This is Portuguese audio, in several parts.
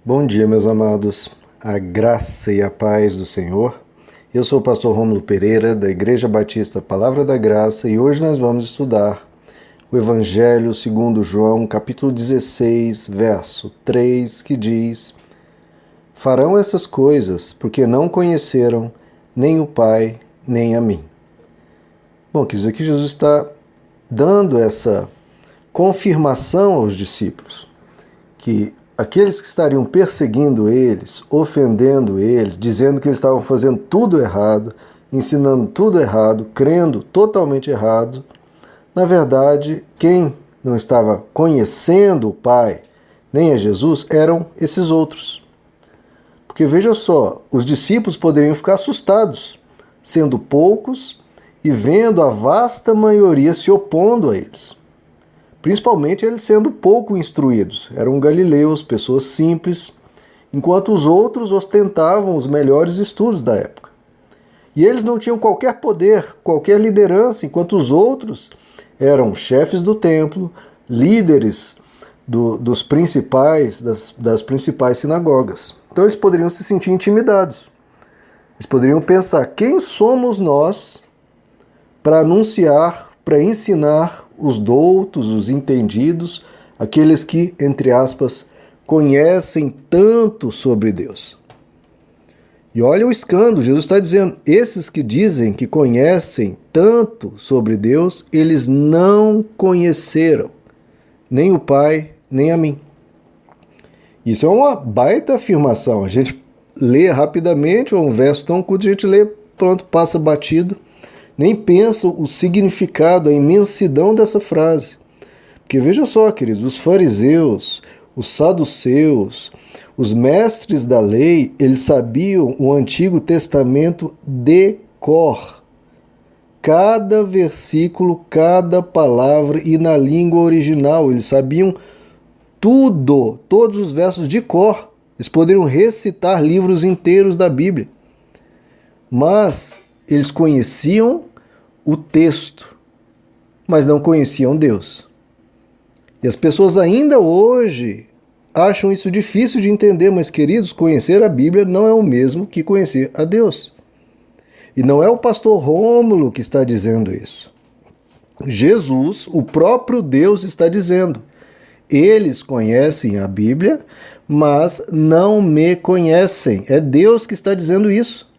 Bom dia, meus amados. A graça e a paz do Senhor. Eu sou o pastor Rômulo Pereira, da Igreja Batista Palavra da Graça, e hoje nós vamos estudar o Evangelho segundo João, capítulo 16, verso 3, que diz: Farão essas coisas porque não conheceram nem o Pai, nem a mim. Bom, quer dizer que Jesus está dando essa confirmação aos discípulos, que aqueles que estariam perseguindo eles, ofendendo eles, dizendo que eles estavam fazendo tudo errado, ensinando tudo errado, crendo totalmente errado, na verdade, quem não estava conhecendo o Pai, nem a Jesus, eram esses outros. Porque veja só, os discípulos poderiam ficar assustados, sendo poucos e vendo a vasta maioria se opondo a eles. Principalmente eles sendo pouco instruídos. Eram galileus, pessoas simples, enquanto os outros ostentavam os melhores estudos da época. E eles não tinham qualquer poder, qualquer liderança, enquanto os outros eram chefes do templo, líderes das principais sinagogas. Então eles poderiam se sentir intimidados. Eles poderiam pensar: quem somos nós para anunciar, para ensinar os doutos, os entendidos, aqueles que, entre aspas, conhecem tanto sobre Deus? E olha o escândalo, Jesus está dizendo, esses que dizem que conhecem tanto sobre Deus, eles não conheceram nem o Pai, nem a mim. Isso é uma baita afirmação. A gente lê rapidamente, é um verso tão curto, a gente lê, pronto, passa batido. Nem pensa o significado, a imensidão dessa frase. Porque veja só, queridos, os fariseus, os saduceus, os mestres da lei, eles sabiam o Antigo Testamento de cor. Cada versículo, cada palavra, e na língua original, eles sabiam tudo, todos os versos de cor. Eles poderiam recitar livros inteiros da Bíblia. Mas eles conheciam o texto, mas não conheciam Deus. E as pessoas ainda hoje acham isso difícil de entender, mas, queridos, conhecer a Bíblia não é o mesmo que conhecer a Deus. E não é o pastor Rômulo que está dizendo isso. Jesus, o próprio Deus, está dizendo: eles conhecem a Bíblia, mas não me conhecem. É Deus que está dizendo isso.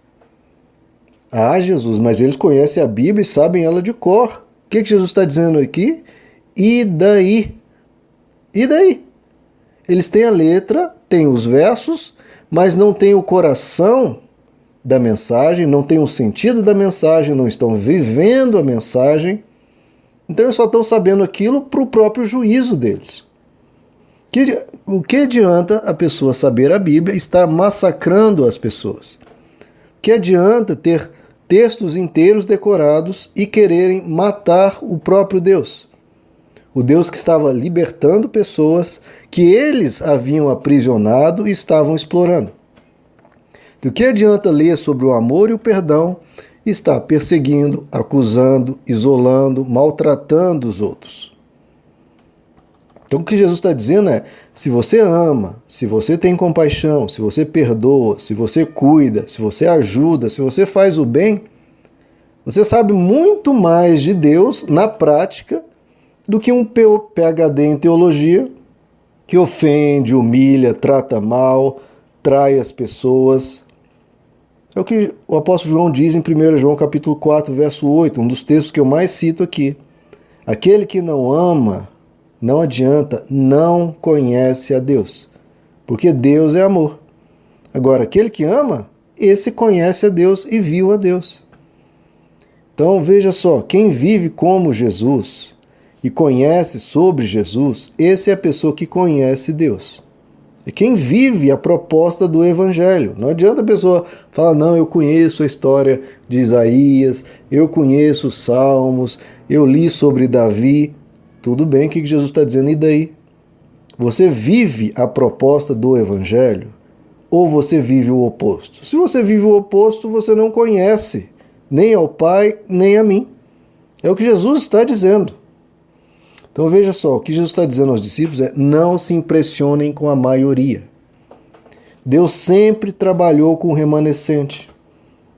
Ah, Jesus, mas eles conhecem a Bíblia e sabem ela de cor. O que Jesus está dizendo aqui? E daí? E daí? Eles têm a letra, têm os versos, mas não têm o coração da mensagem, não têm o sentido da mensagem, não estão vivendo a mensagem. Então eles só estão sabendo aquilo para o próprio juízo deles. O que adianta a pessoa saber a Bíblia e estar massacrando as pessoas? O que adianta ter textos inteiros decorados e quererem matar o próprio Deus? O Deus que estava libertando pessoas que eles haviam aprisionado e estavam explorando. Do que adianta ler sobre o amor e o perdão e estar perseguindo, acusando, isolando, maltratando os outros? Então o que Jesus está dizendo é: se você ama, se você tem compaixão, se você perdoa, se você cuida, se você ajuda, se você faz o bem, você sabe muito mais de Deus na prática do que um PhD em teologia que ofende, humilha, trata mal, trai as pessoas. É o que o apóstolo João diz em 1 João capítulo 4, verso 8, um dos textos que eu mais cito aqui. Aquele que não ama, não adianta, não conhece a Deus, porque Deus é amor. Agora, aquele que ama, esse conhece a Deus e viu a Deus. Então, veja só, quem vive como Jesus e conhece sobre Jesus, esse é a pessoa que conhece Deus. É quem vive a proposta do Evangelho. Não adianta a pessoa falar: não, eu conheço a história de Isaías, eu conheço os Salmos, eu li sobre Davi. Tudo bem, o que Jesus está dizendo? E daí? Você vive a proposta do Evangelho ou você vive o oposto? Se você vive o oposto, você não conhece nem ao Pai, nem a mim. É o que Jesus está dizendo. Então veja só, o que Jesus está dizendo aos discípulos é: não se impressionem com a maioria. Deus sempre trabalhou com o remanescente.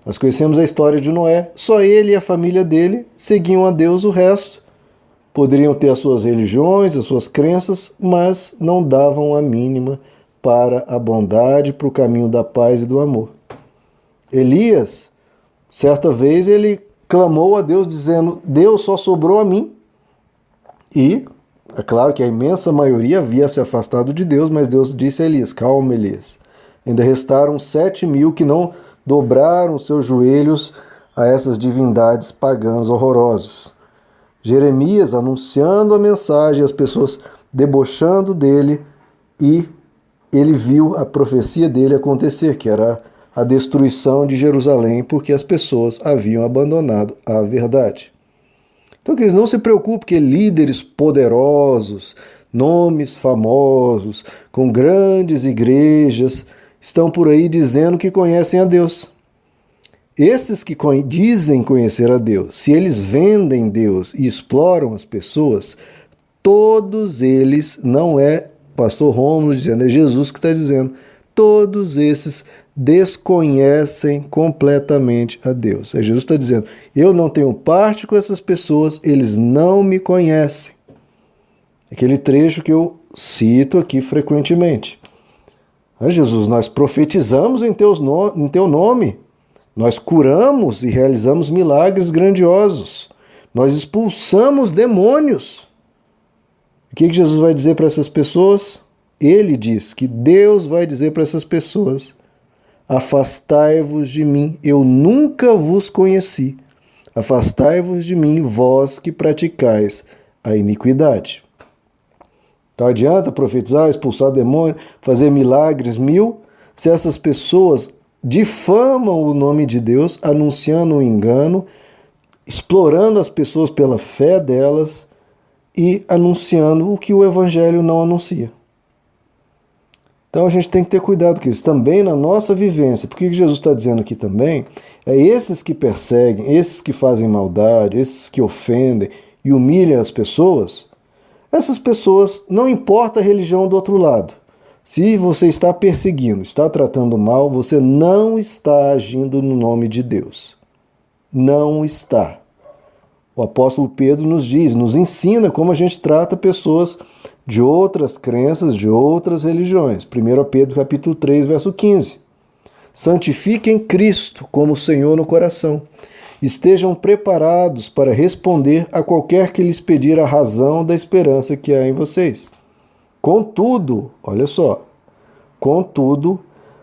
Nós conhecemos a história de Noé. Só ele e a família dele seguiam a Deus, o resto poderiam ter as suas religiões, as suas crenças, mas não davam a mínima para a bondade, para o caminho da paz e do amor. Elias, certa vez, ele clamou a Deus dizendo: Deus, só sobrou a mim. E é claro que a imensa maioria havia se afastado de Deus, mas Deus disse a Elias: calma, Elias. Ainda restaram 7.000 que não dobraram seus joelhos a essas divindades pagãs horrorosas. Jeremias anunciando a mensagem, as pessoas debochando dele, e ele viu a profecia dele acontecer, que era a destruição de Jerusalém, porque as pessoas haviam abandonado a verdade. Então, queridos, não se preocupe que líderes poderosos, nomes famosos, com grandes igrejas, estão por aí dizendo que conhecem a Deus. Esses que dizem conhecer a Deus, se eles vendem Deus e exploram as pessoas, todos eles, não é pastor Rômulo dizendo, é Jesus que está dizendo, todos esses desconhecem completamente a Deus. É Jesus está dizendo, eu não tenho parte com essas pessoas, eles não me conhecem. Aquele trecho que eu cito aqui frequentemente. Jesus, nós profetizamos em teu nome, nós curamos e realizamos milagres grandiosos, nós expulsamos demônios. O que Jesus vai dizer para essas pessoas? Ele diz que Deus vai dizer para essas pessoas, afastai-vos de mim, eu nunca vos conheci. Afastai-vos de mim, vós que praticais a iniquidade. Então adianta profetizar, expulsar demônio, fazer milagres 1000, se essas pessoas difamam o nome de Deus, anunciando o engano, explorando as pessoas pela fé delas e anunciando o que o Evangelho não anuncia. Então a gente tem que ter cuidado com isso. Também na nossa vivência, porque o que Jesus está dizendo aqui também, é esses que perseguem, esses que fazem maldade, esses que ofendem e humilham as pessoas, essas pessoas, não importa a religião do outro lado, se você está perseguindo, está tratando mal, você não está agindo no nome de Deus. Não está. O apóstolo Pedro nos diz, nos ensina como a gente trata pessoas de outras crenças, de outras religiões. 1 Pedro capítulo 3, verso 15. Santifiquem Cristo como Senhor no coração. Estejam preparados para responder a qualquer que lhes pedir a razão da esperança que há em vocês. Contudo, olha só, contudo,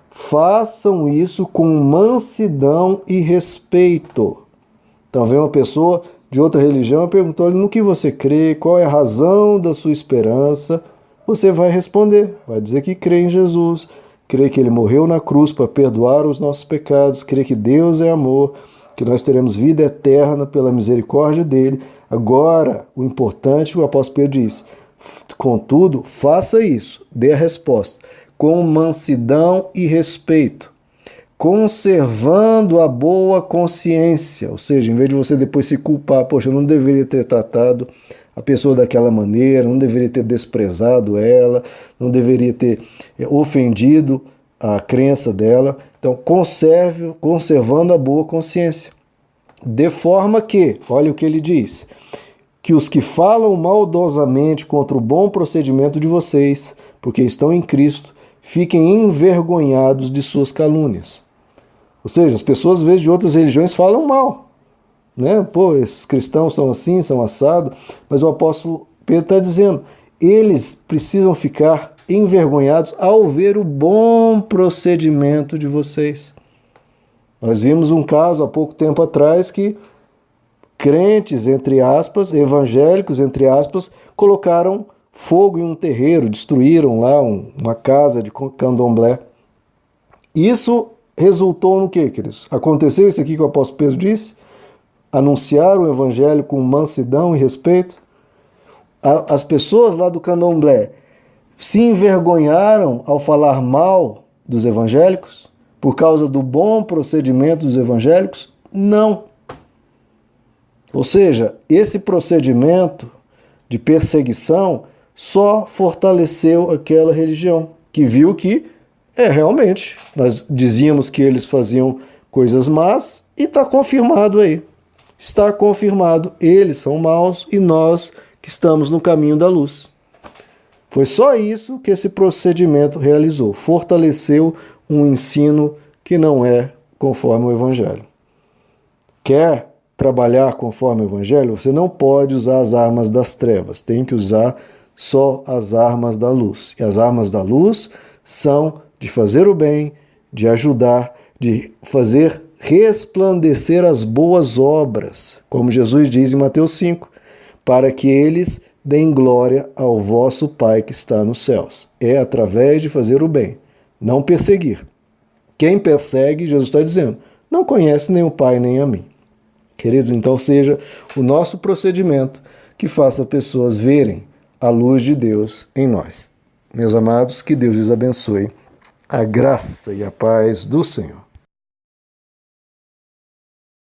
façam isso com mansidão e respeito. Então vem uma pessoa de outra religião e perguntou-lhe no que você crê, qual é a razão da sua esperança. Você vai responder, vai dizer que crê em Jesus, crê que ele morreu na cruz para perdoar os nossos pecados, crê que Deus é amor, que nós teremos vida eterna pela misericórdia dele. Agora, o importante, o apóstolo Pedro diz, contudo, faça isso, dê a resposta, com mansidão e respeito, conservando a boa consciência, ou seja, em vez de você depois se culpar, poxa, eu não deveria ter tratado a pessoa daquela maneira, não deveria ter desprezado ela, não deveria ter ofendido a crença dela. Então, conservando a boa consciência, de forma que, olha o que ele diz, que os que falam maldosamente contra o bom procedimento de vocês, porque estão em Cristo, fiquem envergonhados de suas calúnias. Ou seja, as pessoas, às vezes, de outras religiões falam mal, né? Pô, esses cristãos são assim, são assado, mas o apóstolo Pedro está dizendo, eles precisam ficar envergonhados ao ver o bom procedimento de vocês. Nós vimos um caso há pouco tempo atrás que crentes, entre aspas, evangélicos, entre aspas, colocaram fogo em um terreiro, destruíram lá uma casa de candomblé. Isso resultou no quê, queridos? Aconteceu isso aqui que o apóstolo Pedro disse? Anunciar o evangelho com mansidão e respeito? As pessoas lá do candomblé se envergonharam ao falar mal dos evangélicos por causa do bom procedimento dos evangélicos? Não. Ou seja, esse procedimento de perseguição só fortaleceu aquela religião, que viu que Realmente, nós dizíamos que eles faziam coisas más e está confirmado aí. Está confirmado, eles são maus e nós que estamos no caminho da luz. Foi só isso que esse procedimento realizou, fortaleceu um ensino que não é conforme o Evangelho. Quer trabalhar conforme o Evangelho? Você não pode usar as armas das trevas, tem que usar só as armas da luz. E as armas da luz são de fazer o bem, de ajudar, de fazer resplandecer as boas obras, como Jesus diz em Mateus 5, para que eles deem glória ao vosso Pai que está nos céus. É através de fazer o bem, não perseguir. Quem persegue, Jesus está dizendo, não conhece nem o Pai nem a mim. Queridos, então seja o nosso procedimento que faça pessoas verem a luz de Deus em nós. Meus amados, que Deus lhes abençoe. A graça e a paz do Senhor.